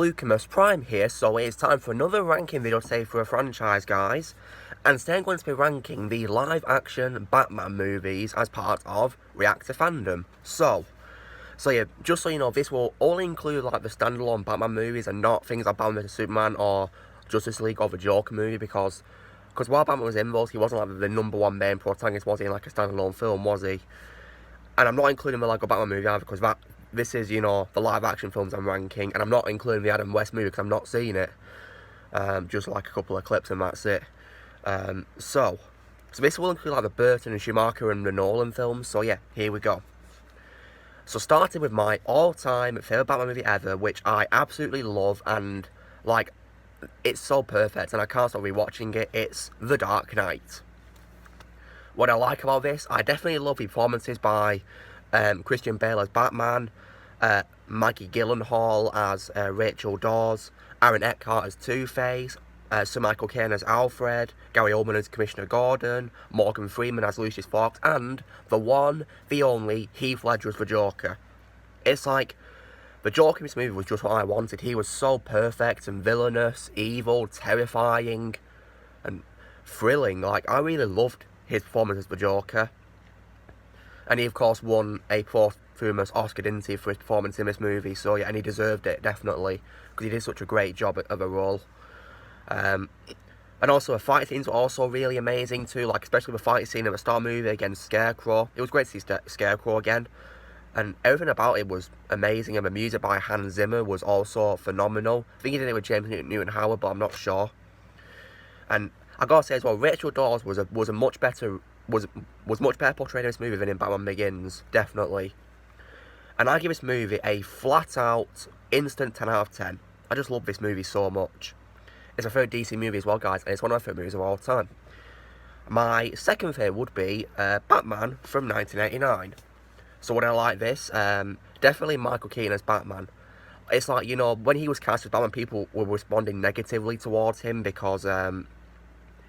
Lucamus Prime here, so it's time for another ranking video today for a franchise, guys. And today I'm going to be ranking the live-action Batman movies as part of Reactor Fandom. So yeah, just so you know, this will only include like the standalone Batman movies and not things like Batman vs Superman or Justice League or the Joker movie, because while Batman was involved, he wasn't like the #1 main protagonist, was he, in like a standalone film, was he? And I'm not including the Lego Batman movie either, because this is, you know, the live-action films I'm ranking, and I'm not including the Adam West movie because I'm not seeing it. Just like a couple of clips and that's it. So this will include like the Burton and Schumacher and the Nolan films, so yeah, here we go. So starting with my all-time favourite Batman movie ever, which I absolutely love, and like, it's so perfect and I can't stop rewatching it, it's The Dark Knight. What I like about this, I definitely love the performances by Christian Bale as Batman, Maggie Gyllenhaal as Rachel Dawes, Aaron Eckhart as Two-Face, Sir Michael Caine as Alfred, Gary Oldman as Commissioner Gordon, Morgan Freeman as Lucius Fox, and the one, the only, Heath Ledger as the Joker. It's like, the Joker in this movie was just what I wanted. He was so perfect and villainous, evil, terrifying, and thrilling. Like, I really loved his performance as the Joker. And he, of course, won a posthumous Oscar, didn't he, for his performance in this movie. So, yeah, and he deserved it, definitely, because he did such a great job of a role. And also, the fight scenes were also really amazing, too, like, especially the fight scene at the start of the movie against Scarecrow. It was great to see Scarecrow again. And everything about it was amazing, and the music by Hans Zimmer was also phenomenal. I think he did it with James Newton Howard, but I'm not sure. And I gotta say as well, Rachel Dawes was much better portrayed in this movie than in Batman Begins, definitely. And I give this movie a flat out, instant 10 out of 10. I just love this movie so much. It's my favourite DC movie as well, guys, and it's one of my favourite movies of all time. My second favourite would be Batman from 1989. So would I like this? Definitely Michael Keaton as Batman. It's like, you know, when he was cast as Batman, people were responding negatively towards him because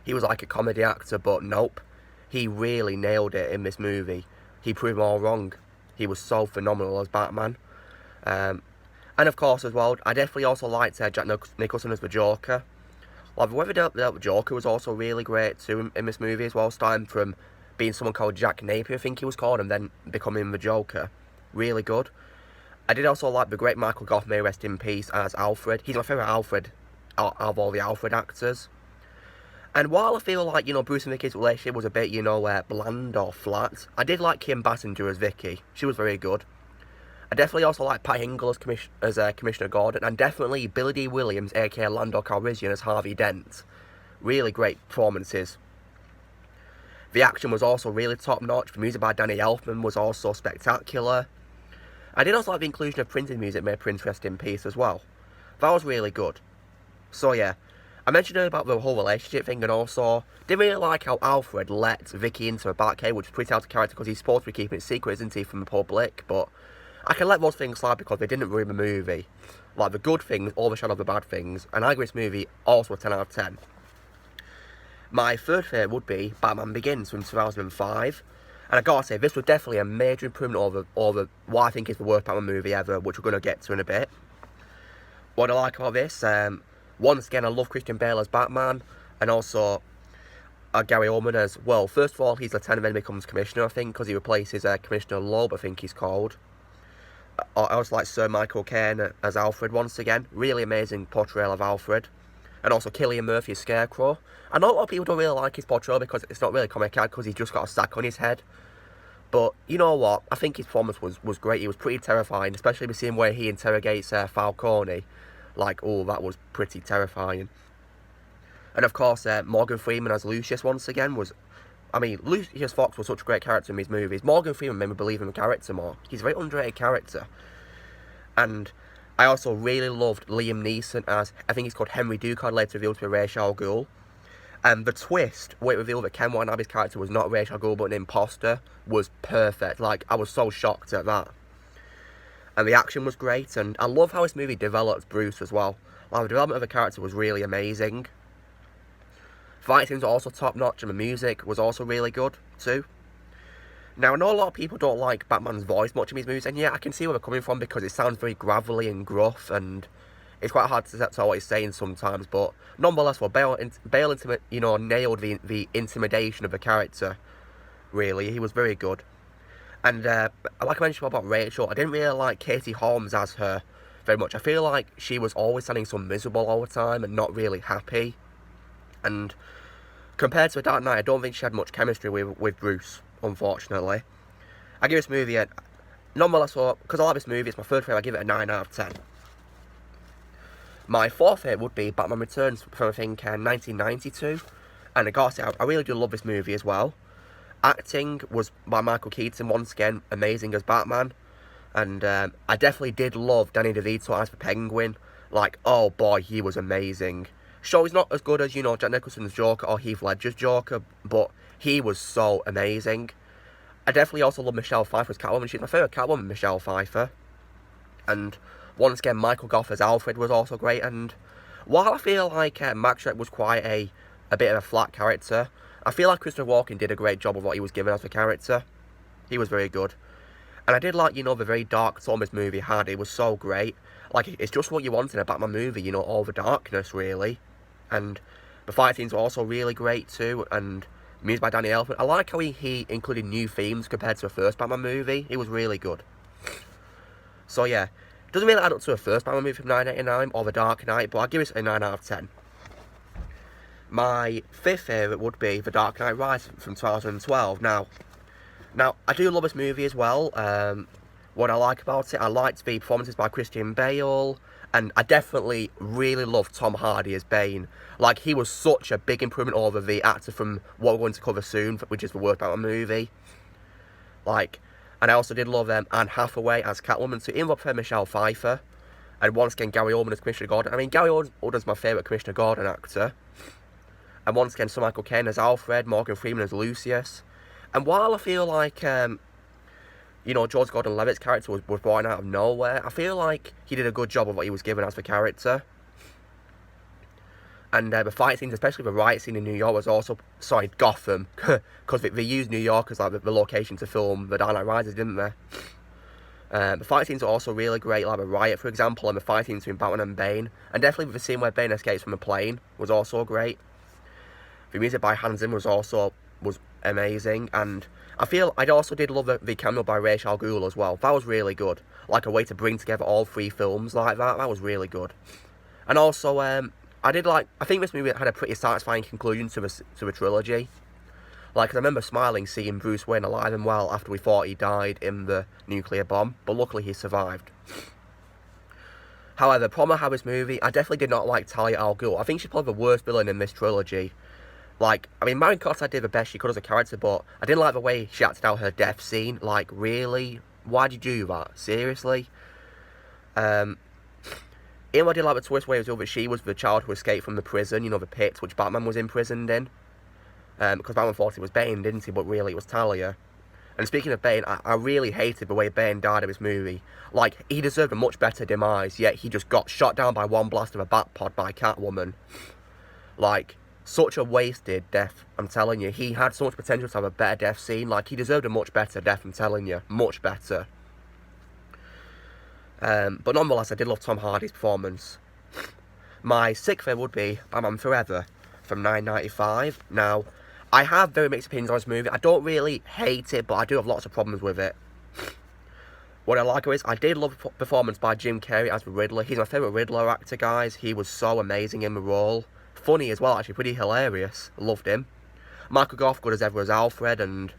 he was like a comedy actor, but nope. He really nailed it in this movie. He proved them all wrong. He was so phenomenal as Batman. And of course, as well, I definitely also liked Jack Nicholson as the Joker. Like, the way they dealt with the Joker was also really great too in this movie as well, starting from being someone called Jack Napier, I think he was called, and then becoming the Joker. Really good. I did also like the great Michael Goff, may rest in peace, as Alfred. He's my favourite Alfred out of all the Alfred actors. And while I feel like, you know, Bruce and Vicky's relationship was a bit, you know, bland or flat, I did like Kim Basinger as Vicky. She was very good. I definitely also like Pat Hingle as Commissioner Gordon, and definitely Billy D. Williams, aka Lando Calrissian, as Harvey Dent. Really great performances. The action was also really top-notch. The music by Danny Elfman was also spectacular. I did also like the inclusion of Prince's music, may Prince rest in peace, as well. That was really good. So yeah, I mentioned earlier about the whole relationship thing, and also didn't really like how Alfred let Vicky into a Batcave, which is pretty out of character because he's supposed to be keeping it secret, isn't he, from the public, but I can let those things slide because they didn't ruin the movie. Like, the good things overshadow the bad things, and I give this movie also a 10 out of 10. My third favourite would be Batman Begins from 2005. And I gotta say, this was definitely a major improvement over what I think is the worst Batman movie ever, which we're going to get to in a bit. What I like about this, once again, I love Christian Bale as Batman, and also Gary Oldman as, well, first of all, he's Lieutenant, then becomes Commissioner, I think, because he replaces Commissioner Loeb, I think he's called. I also like Sir Michael Caine as Alfred once again. Really amazing portrayal of Alfred. And also Cillian Murphy as Scarecrow. I know a lot of people don't really like his portrayal because it's not really comic out, because he's just got a sack on his head. But you know what? I think his performance was great. He was pretty terrifying, especially the scene where he interrogates Falcone. Like, oh, that was pretty terrifying. And of course, Morgan Freeman as Lucius once again was... I mean, Lucius Fox was such a great character in his movies. Morgan Freeman made me believe in the character more. He's a very underrated character. And I also really loved Liam Neeson as, I think he's called Henry Ducard, later revealed to be Ra's al Ghul. And the twist, where it revealed that Ken Watanabe's character was not Ra's al Ghul but an imposter, was perfect. Like, I was so shocked at that. And the action was great, and I love how this movie developed Bruce as well. Like, the development of the character was really amazing. Fight scenes were also top-notch, and the music was also really good, too. Now, I know a lot of people don't like Batman's voice much in these movies, and yeah, I can see where they're coming from, because it sounds very gravelly and gruff, and it's quite hard to tell what he's saying sometimes, but nonetheless, well, Bale nailed the intimidation of the character, really. He was very good. And like I mentioned about Rachel, I didn't really like Katie Holmes as her very much. I feel like she was always sounding so miserable all the time and not really happy. And compared to A Dark Knight, I don't think she had much chemistry with Bruce, unfortunately. I give this movie a... Nonetheless, because I like this movie, it's my third favourite, I give it a 9 out of 10. My fourth favourite would be Batman Returns from, I think, 1992. And I gotta say, I really do love this movie as well. Acting was by Michael Keaton, once again, amazing as Batman. And I definitely did love Danny DeVito as the Penguin. Like, oh boy, he was amazing. Sure, he's not as good as, Jack Nicholson's Joker or Heath Ledger's Joker, but he was so amazing. I definitely also love Michelle Pfeiffer as Catwoman. She's my favourite Catwoman, Michelle Pfeiffer. And once again, Michael Gough as Alfred was also great. And while I feel like Max Schreck was quite a bit of a flat character, I feel like Christopher Walken did a great job of what he was given as a character. He was very good. And I did like, the very dark tone this movie had. It was so great. Like, it's just what you want in a Batman movie, all the darkness, really. And the fight scenes were also really great, too. And music by Danny Elfman. I like how he included new themes compared to the first Batman movie. It was really good. So, yeah. It doesn't really add up to a first Batman movie from 1989 or The Dark Knight, but I'll give it a 9 out of 10. My fifth favourite would be The Dark Knight Rises from 2012. Now, I do love this movie as well. What I like about it, I liked the performances by Christian Bale, and I definitely really loved Tom Hardy as Bane. Like, he was such a big improvement over the actor from what we're going to cover soon, which is the worst Batman movie. Like, and I also did love Anne Hathaway as Catwoman, so even though I prefer Michelle Pfeiffer, and once again Gary Oldman as Commissioner Gordon. I mean, Gary Oldman's my favourite Commissioner Gordon actor. And once again, Sir Michael Caine as Alfred, Morgan Freeman as Lucius. And while I feel like, George Gordon-Levitt's character was born out of nowhere, I feel like he did a good job of what he was given as the character. And the fight scenes, especially the riot scene in New York, was also... Sorry, Gotham. Because they used New York as, like, the location to film The Dark Knight Rises, didn't they? The fight scenes are also really great, like the riot, for example, and the fight scenes between Batman and Bane. And definitely the scene where Bane escapes from the plane was also great. The music by Hans Zimmer was amazing, and I feel I also did love the cameo by Ra's al Ghul as well. That was really good. Like a way to bring together all three films like that. That was really good. And also, I think this movie had a pretty satisfying conclusion to the trilogy. Like, 'cause I remember smiling seeing Bruce Wayne alive and well after we thought he died in the nuclear bomb, but luckily he survived. However, the problem I had with this movie, I definitely did not like Talia al Ghul. I think she's probably the worst villain in this trilogy. Like, I mean, Marion Cotillard did the best she could as a character, but I didn't like the way she acted out her death scene. Like, really? Why'd you do that? Seriously? Even though I did like the twist where it was over, she was the child who escaped from the prison, the pit, which Batman was imprisoned in. Because Batman thought it was Bane, didn't he? But really, it was Talia. And speaking of Bane, I really hated the way Bane died in this movie. Like, he deserved a much better demise, yet he just got shot down by one blast of a bat pod by Catwoman. Like, such a wasted death, I'm telling you. He had so much potential to have a better death scene. Like, he deserved a much better death, I'm telling you. Much better. But nonetheless, I did love Tom Hardy's performance. My sixth favourite would be Batman Forever from 1995. Now, I have very mixed opinions on this movie. I don't really hate it, but I do have lots of problems with it. What I like is, I did love the performance by Jim Carrey as the Riddler. He's my favourite Riddler actor, guys. He was so amazing in the role. Funny as well, actually, pretty hilarious. Loved him. Michael Gough, good as ever as Alfred, and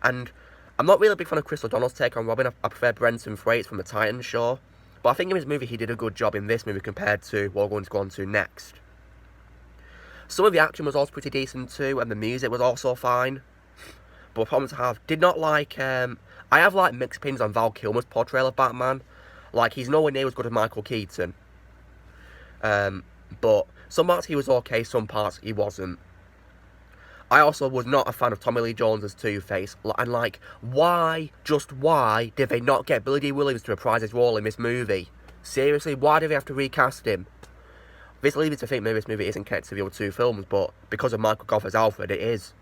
I'm not really a big fan of Chris O'Donnell's take on Robin. I prefer Brenton Fraser from The Titans Show. But I think in his movie, he did a good job in this movie compared to what we're going to go on to next. Some of the action was also pretty decent too, and the music was also fine. But problems I have, did not like, I have like mixed opinions on Val Kilmer's portrayal of Batman. Like, he's nowhere near as good as Michael Keaton. But some parts he was okay, some parts he wasn't. I also was not a fan of Tommy Lee Jones as Two-Face. And like, why, just why, did they not get Billy D. Williams to reprise his role in this movie? Seriously, why did they have to recast him? This leads me to think maybe this movie isn't connected to the other two films, but because of Michael Gough as Alfred, it is.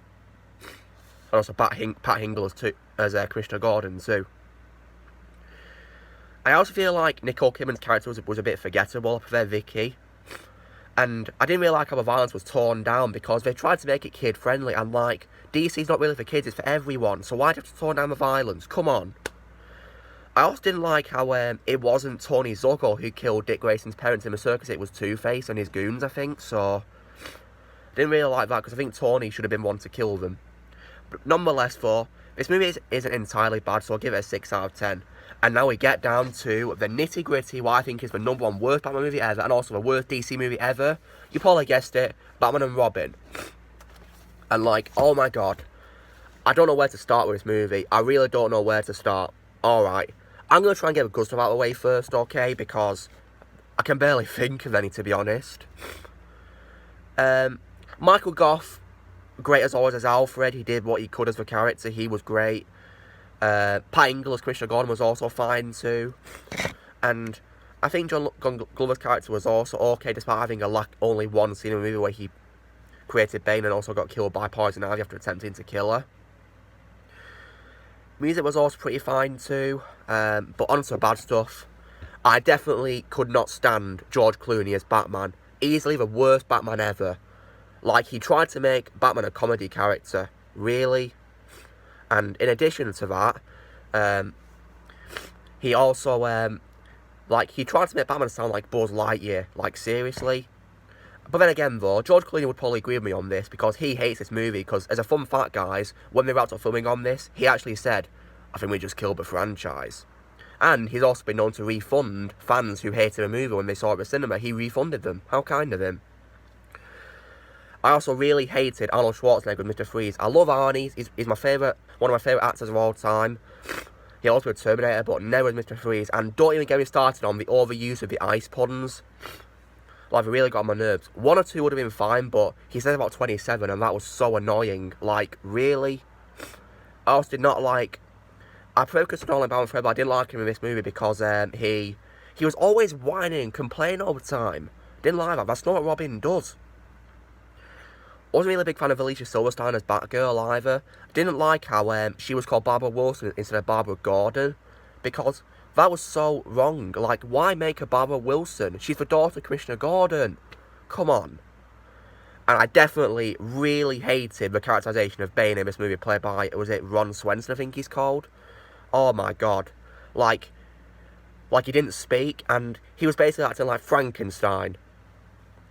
And also Pat Hingle as Commissioner Gordon too. I also feel like Nicole Kidman's character was a bit forgettable. I prefer Vicky. And I didn't really like how the violence was torn down because they tried to make it kid-friendly. And, like, DC's not really for kids, it's for everyone. So why do you have to torn down the violence? Come on. I also didn't like how it wasn't Tony Zucco who killed Dick Grayson's parents in the circus. It was Two-Face and his goons, I think. So, I didn't really like that because I think Tony should have been one to kill them. But nonetheless, though, this movie isn't entirely bad, so I'll give it a 6 out of 10. And now we get down to the nitty-gritty, what I think is the #1 worst Batman movie ever, and also the worst DC movie ever. You probably guessed it, Batman and Robin. And, like, oh my god. I don't know where to start with this movie. I really don't know where to start. Alright. I'm going to try and get the good stuff out of the way first, okay? Because I can barely think of any, to be honest. Michael Gough, great as always as Alfred. He did what he could as the character. He was great. Pat Ingle as Commissioner Gordon was also fine too. And I think John Glover's character was also okay, despite having only one scene in the movie where he created Bane and also got killed by Poison Ivy after attempting to kill her. Music was also pretty fine too. But on to the bad stuff. I definitely could not stand George Clooney as Batman. Easily the worst Batman ever. Like, he tried to make Batman a comedy character. Really? And in addition to that, he also, he tried to make Batman sound like Buzz Lightyear. Like, seriously? But then again, though, George Clooney would probably agree with me on this, because he hates this movie, because, as a fun fact, guys, when they wrapped up filming on this, he actually said, I think we just killed the franchise. And he's also been known to refund fans who hated the movie when they saw it at the cinema. He refunded them. How kind of him. I also really hated Arnold Schwarzenegger with Mr. Freeze. I love Arnie. He's my favourite, one of my favourite actors of all time. He also was Terminator, but never as Mr. Freeze. And don't even get me started on the overuse of the ice puns. Like, it really got on my nerves. 1 or 2 would have been fine, but he said about 27, and that was so annoying. Like, really? I also did not like... I focused on Nolan Bound Forever, but I didn't like him in this movie because he was always whining and complaining all the time. Didn't like that. That's not what Robin does. Wasn't really a big fan of Alicia Silverstone as Batgirl either. Didn't like how she was called Barbara Wilson instead of Barbara Gordon, because that was so wrong. Like, why make her Barbara Wilson? She's the daughter of Commissioner Gordon. Come on. And I definitely really hated the characterization of Bane in this movie, played by, was it Ron Swenson, I think he's called? Oh my god. Like he didn't speak, and he was basically acting like Frankenstein.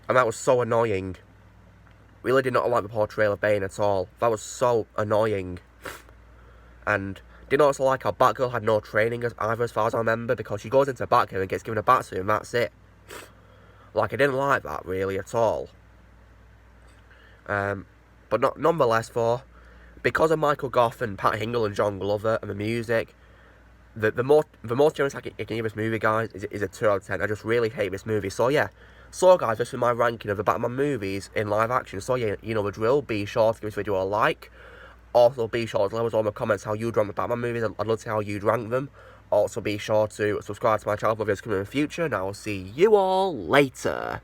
And that was so annoying. Really did not like the portrayal of Bane at all. That was so annoying. And didn't also like how Batgirl had no training either, as far as I remember, because she goes into Batgirl and gets given a batsuit and that's it. Like, I didn't like that really at all. But nonetheless, though, because of Michael Gough and Pat Hingle and John Glover and the music, the most generous I can give this movie, guys, is a 2 out of 10. I just really hate this movie. So yeah. So guys, this is my ranking of the Batman movies in live action. So yeah, you know the drill. Be sure to give this video a like. Also, be sure to let us know in the comments how you'd rank the Batman movies. I'd love to see how you'd rank them. Also, be sure to subscribe to my channel for videos coming in the future. And I will see you all later.